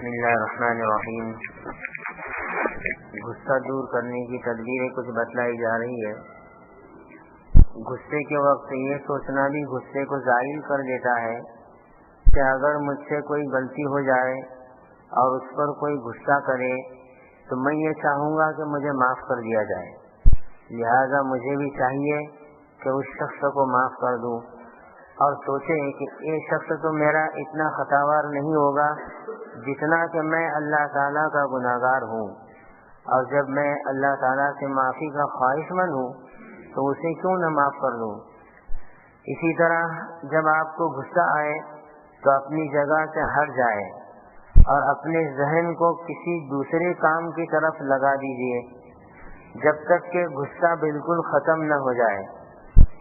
بسم اللہ الرحمن الرحیم۔ غصہ دور کرنے کی تدبیریں کچھ بتلائی جا رہی ہے۔ غصے کے وقت یہ سوچنا بھی غصے کو زائل کر دیتا ہے کہ اگر مجھ سے کوئی غلطی ہو جائے اور اس پر کوئی غصہ کرے تو میں یہ چاہوں گا کہ مجھے معاف کر دیا جائے، لہذا مجھے بھی چاہیے کہ اس شخص کو معاف کر دوں، اور سوچے کہ یہ شخص تو میرا اتنا خطاوار نہیں ہوگا جتنا کہ میں اللہ تعالیٰ کا گناہگار ہوں، اور جب میں اللہ تعالیٰ سے معافی کا خواہش مند ہوں تو اسے کیوں نہ معاف کر دوں۔ اسی طرح جب آپ کو غصہ آئے تو اپنی جگہ سے ہٹ جائے اور اپنے ذہن کو کسی دوسرے کام کی طرف لگا دیجیے جب تک کہ غصہ بالکل ختم نہ ہو جائے۔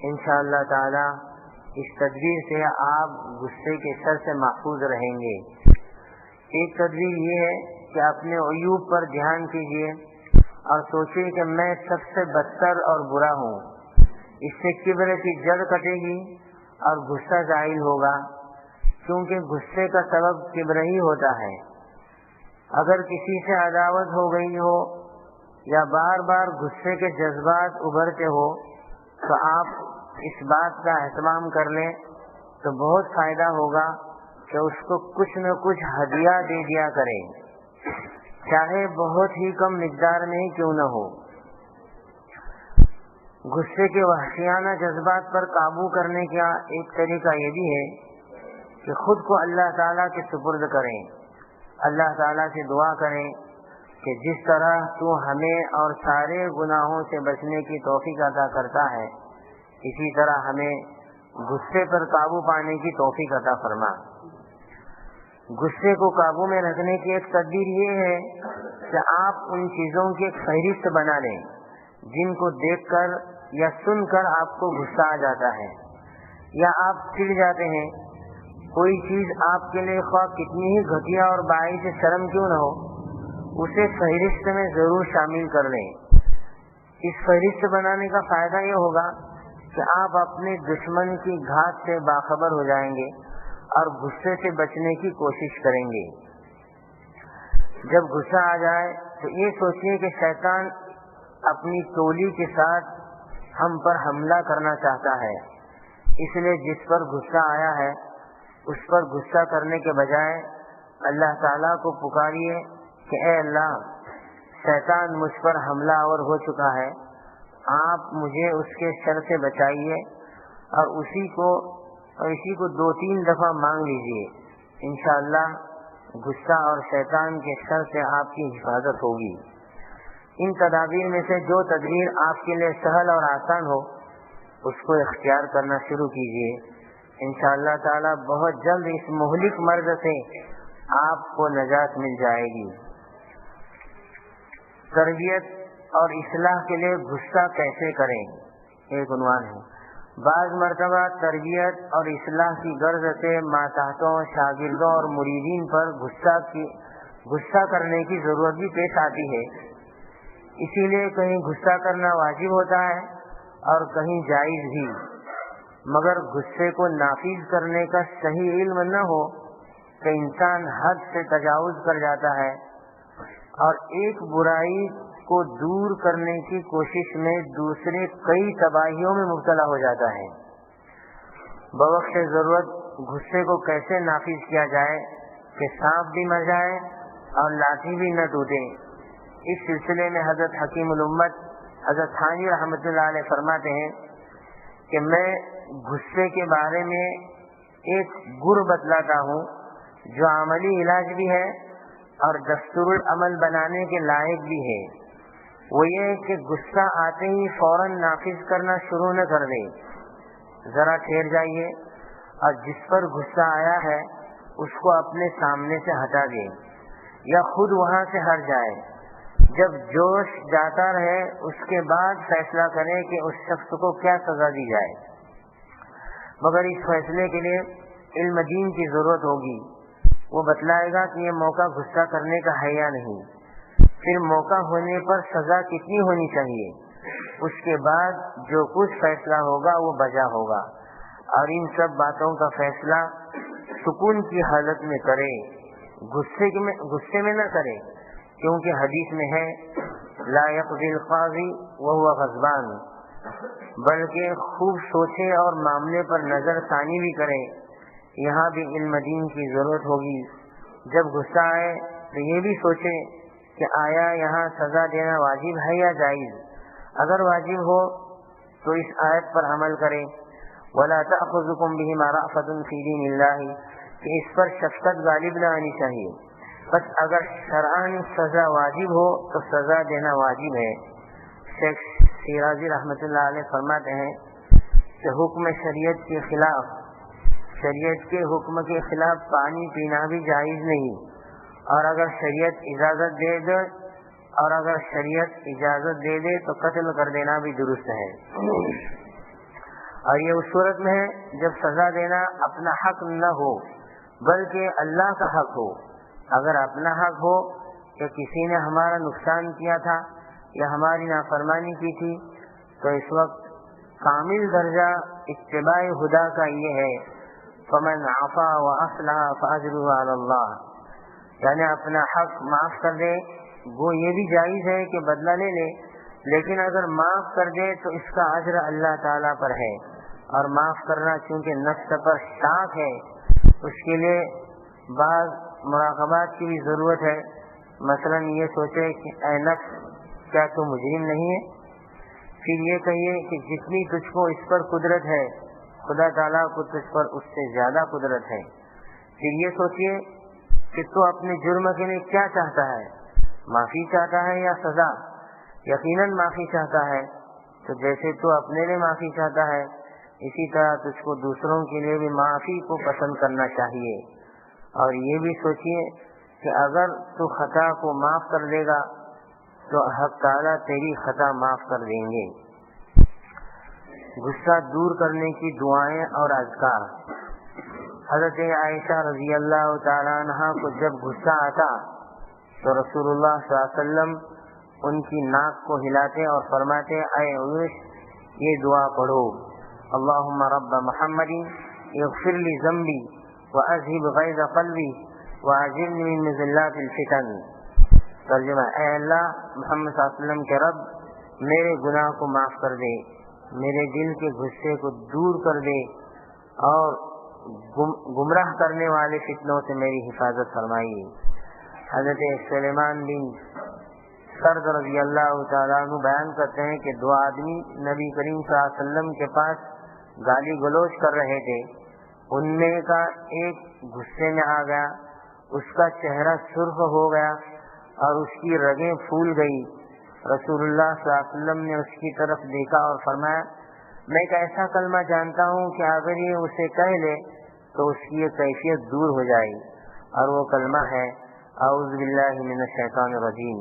انشاءاللہ تعالی اس تدبیر سے آپ غصے کے شر سے محفوظ رہیں گے۔ ایک تدبیر یہ ہے کہ اپنے عیوب پر دھیان کیجیے اور سوچیے کہ میں سب سے بدتر اور برا ہوں۔ اس سے کبر کی جڑ کٹے گی اور غصہ زائل ہوگا، کیونکہ غصے کا سبب کبر ہی ہوتا ہے۔ اگر کسی سے عداوت ہو گئی ہو یا بار بار غصے کے جذبات ابھرتے ہو تو آپ اس بات کا اہتمام کر لیں تو بہت فائدہ ہوگا کہ اس کو کچھ نہ کچھ ہدیہ دے دیا کریں، چاہے بہت ہی کم مقدار میں ہی کیوں نہ ہو۔ غصے کے وحشیانہ جذبات پر قابو کرنے کا ایک طریقہ یہ بھی ہے کہ خود کو اللہ تعالیٰ کے سپرد کریں، اللہ تعالیٰ سے دعا کریں کہ جس طرح تو ہمیں اور سارے گناہوں سے بچنے کی توفیق عطا کرتا ہے، اسی طرح ہمیں غصے پر قابو پانے کی توفیق عطا فرما۔ غصے کو قابو میں رکھنے کی ایک تدبیر یہ ہے کہ آپ ان چیزوں کی ایک فہرست بنا لیں جن کو دیکھ کر یا سن کر آپ کو غصہ آ جاتا ہے یا آپ چڑ جاتے ہیں۔ کوئی چیز آپ کے لیے خواہ کتنی ہی گھٹیا اور باعث شرم کیوں نہ ہو، اسے فہرست میں ضرور شامل کر لیں۔ اس فہرست بنانے کا فائدہ یہ ہوگا کہ آپ اپنے دشمن کی گھات سے باخبر ہو جائیں گے اور غصے سے بچنے کی کوشش کریں گے۔ جب غصہ آ جائے تو یہ سوچیے کہ شیطان اپنی ٹولی کے ساتھ ہم پر حملہ کرنا چاہتا ہے، اس لیے جس پر غصہ آیا ہے اس پر غصہ کرنے کے بجائے اللہ تعالیٰ کو پکاریے کہ اے اللہ، شیطان مجھ پر حملہ آور ہو چکا ہے، آپ مجھے اس کے شر سے بچائیے، اور اسی کو 2-3 دفعہ مانگ لیجئے۔ انشاءاللہ غصہ اور شیطان کے شر سے آپ کی حفاظت ہوگی۔ ان تدابیر میں سے جو تدبیر آپ کے لیے سہل اور آسان ہو اس کو اختیار کرنا شروع کیجئے۔ انشاءاللہ تعالی بہت جلد اس مہلک مرض سے آپ کو نجات مل جائے گی۔ تربیت اور اصلاح کے لیے غصہ کیسے کریں، ایک عنوان ہے۔ بعض مرتبہ تربیت اور اصلاح کی غرض سے ماتحتوں، شاگردوں اور مریدین پر غصہ کرنے کی ضرورت بھی پیش آتی ہے۔ اسی لیے کہیں غصہ کرنا واجب ہوتا ہے اور کہیں جائز بھی، مگر غصے کو نافذ کرنے کا صحیح علم نہ ہو کہ انسان حد سے تجاوز کر جاتا ہے اور ایک برائی کو دور کرنے کی کوشش میں دوسرے کئی تباہیوں میں مبتلا ہو جاتا ہے۔ بوقت ضرورت غصے کو کیسے نافذ کیا جائے کہ سانپ بھی مر جائے اور لاٹھی بھی نہ ٹوٹے، اس سلسلے میں حضرت حکیم الامت حضرت تھانوی رحمۃ اللہ علیہ فرماتے ہیں کہ میں غصے کے بارے میں ایک گر بتلاتا ہوں جو عملی علاج بھی ہے اور دستور العمل بنانے کے لائق بھی ہے۔ وہ یہ ہے کہ غصہ آتے ہی فوراً نافذ کرنا شروع نہ کر دے، ذرا ٹھہر جائیے اور جس پر غصہ آیا ہے اس کو اپنے سامنے سے ہٹا دے یا خود وہاں سے ہٹ جائے۔ جب جوش جاتا رہے اس کے بعد فیصلہ کریں کہ اس شخص کو کیا سزا دی جائے، مگر اس فیصلے کے لیے علم دین کی ضرورت ہوگی۔ وہ بتلائے گا کہ یہ موقع غصہ کرنے کا ہے یا نہیں، پھر موقع ہونے پر سزا کتنی ہونی چاہیے، اس کے بعد جو کچھ فیصلہ ہوگا وہ بجا ہوگا، اور ان سب باتوں کا فیصلہ سکون کی حالت میں کرے۔ غصے میں نہ کرے، کیونکہ حدیث میں ہے لا یقضی القاضی وهو غضبان، بلکہ خوب سوچے اور معاملے پر نظر ثانی بھی کرے۔ یہاں بھی علم دین کی ضرورت ہوگی۔ جب غصہ آئے تو یہ بھی سوچے کہ آیا یہاں سزا دینا واجب ہے یا جائز، اگر واجب ہو تو اس آیت پر عمل کرے، وَلَا تَأْخُذُكُمْ بِهِمَا رَأْفَةٌ فِي دِينِ اللَّهِ، کہ اس پر شفقت غالب نہ آنی چاہیے۔ بس اگر شرعاً سزا واجب ہو تو سزا دینا واجب ہے۔ شیخ شیرازی رحمۃ اللہ علیہ فرماتے ہیں کہ حکم شریعت کے خلاف، شریعت کے حکم کے خلاف پانی پینا بھی جائز نہیں، اور اگر شریعت اجازت دے دے تو قتل کر دینا بھی درست ہے۔ اور یہ اس صورت میں ہے جب سزا دینا اپنا حق نہ ہو بلکہ اللہ کا حق ہو۔ اگر اپنا حق ہو کہ کسی نے ہمارا نقصان کیا تھا یا ہماری نافرمانی کی تھی، تو اس وقت کامل درجہ اتباع خدا کا یہ ہے فمن عفا واصلح فاجرہ علی اللہ، یعنی اپنا حق معاف کر دے، وہ یہ بھی جائز ہے کہ بدلہ لے لے، لیکن اگر معاف کر دے تو اس کا اجر اللہ تعالیٰ پر ہے۔ اور معاف کرنا چونکہ نفس پر شاق ہے، اس کے لیے بعض مراقبات کی بھی ضرورت ہے۔ مثلا یہ سوچے کہ اے نفس کیا تو مجرم نہیں ہے، پھر یہ کہیے کہ جتنی تجھ کو اس پر قدرت ہے خدا تعالیٰ کو تجھ پر اس سے زیادہ قدرت ہے۔ پھر یہ سوچیے کہ تو اپنے جرم کے لیے کیا چاہتا ہے، معافی چاہتا ہے یا سزا؟ یقیناً معافی چاہتا ہے، تو جیسے تو اپنے لیے معافی چاہتا ہے اسی طرح تجھ کو دوسروں کے لیے بھی معافی کو پسند کرنا چاہیے۔ اور یہ بھی سوچیے کہ اگر تو خطا کو معاف کر دے گا تو حق تعالیٰ تیری خطا معاف کر دیں گے۔ غصہ دور کرنے کی دعائیں اور اذکار۔ حضرت عائشہ رضی اللہ تعالیٰ عنہ کو جب غصہ آتا تو رسول اللہ صلی اللہ علیہ وسلم ان کی ناک کو ہلاتے اور فرماتے اے عائش یہ دعا پڑھو، اللہم رب محمد اغفر لی ذنبی واذہب غیظ قلبی واجرنی من مضلات الفتن۔ ترجمہ، اے اللہ محمد صلی اللہ علیہ وسلم کے رب، میرے گناہ کو معاف کر دے، میرے دل کے غصے کو دور کر دے، اور گمراہ کرنے والے فتنوں سے میری حفاظت فرمائیے۔ حضرت سلیمان بن سرد رضی اللہ تعالیٰ عنہ بیان کرتے ہیں کہ دو آدمی نبی کریم صلی اللہ علیہ وسلم کے پاس گالی گلوچ کر رہے تھے، ان میں کا ایک غصے میں آ گیا، اس کا چہرہ سرخ ہو گیا اور اس کی رگیں پھول گئی۔ رسول اللہ صلی اللہ علیہ وسلم نے اس کی طرف دیکھا اور فرمایا میں ایک ایسا کلمہ جانتا ہوں کہ اگر یہ اسے کہہ لے تو اس کی یہ کیفیت دور ہو جائے گی، اور وہ کلمہ ہے اعوذ باللہ من الشیطان الرجیم،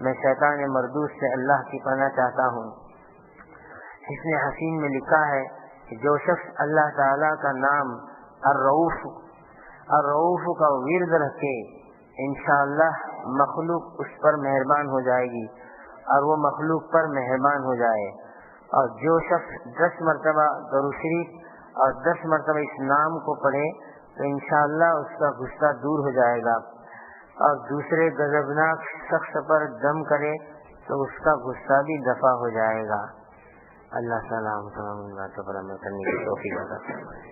میں شیطان مردود سے اللہ کی پناہ چاہتا ہوں۔ حسن حسین میں لکھا ہے کہ جو شخص اللہ تعالیٰ کا نام الرؤوف کا ورد رکھے انشاءاللہ مخلوق اس پر مہربان ہو جائے گی اور وہ مخلوق پر مہربان ہو جائے۔ اور جو شخص 10 مرتبہ درود شریف اور 10 مرتبہ اس نام کو پڑھے تو انشاءاللہ اس کا غصہ دور ہو جائے گا، اور دوسرے غضبناک شخص پر دم کرے تو اس کا غصہ بھی دفع ہو جائے گا۔ اللہ تعالیٰ ہم تمام باتوں پر عمل کرنے کی توفیق عطا فرمائے۔